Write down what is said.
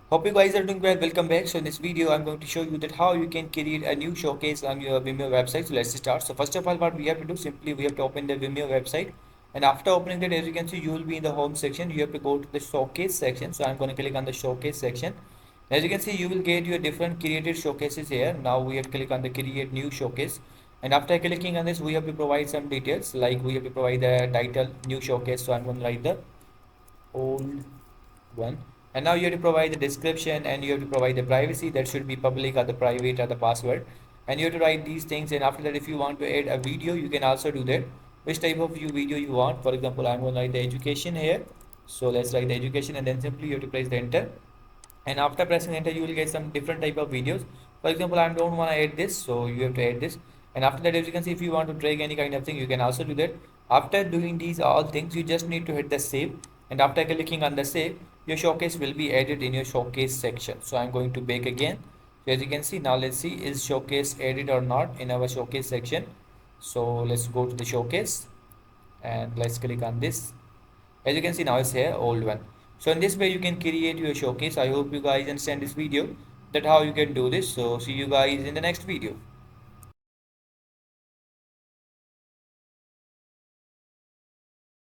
Hope you guys are doing well. Welcome back. So in this video, I'm going to show you that how you can create a new showcase on your Vimeo website. So let's start. So first of all, what we have to do, simply we have to open the Vimeo website. And after opening that, as you can see, you will be in the home section. You have to go to the showcase section. So I'm going to click on the showcase section. As you can see, you will get your different created showcases here. Now we have to click on the create new showcase. And after clicking on this, we have to provide some details, like we have to provide the title new showcase. So I'm going to write the old one. And now you have to provide the description, and you have to provide the privacy, that should be public or the private or the password. And you have to write these things. And after that, if you want to add a video, you can also do that, which type of video you want. For example, I'm going to write the education here. So let's write the education, and then simply you have to press the enter. And after pressing enter, you will get some different type of videos. For example, I don't want to add this, so you have to add this. And after that, as you can see, if you want to drag any kind of thing, you can also do that. After doing these all things, you just need to hit the save. And after clicking on the save, your showcase will be added in your showcase section. So I'm going to back again. So as you can see, now let's see, is showcase added or not in our showcase section. So let's go to the showcase, and let's click on this. As you can see, now it's here old one. So in this way you can create your showcase. I hope you guys understand this video, that how you can do this. So see you guys in the next video.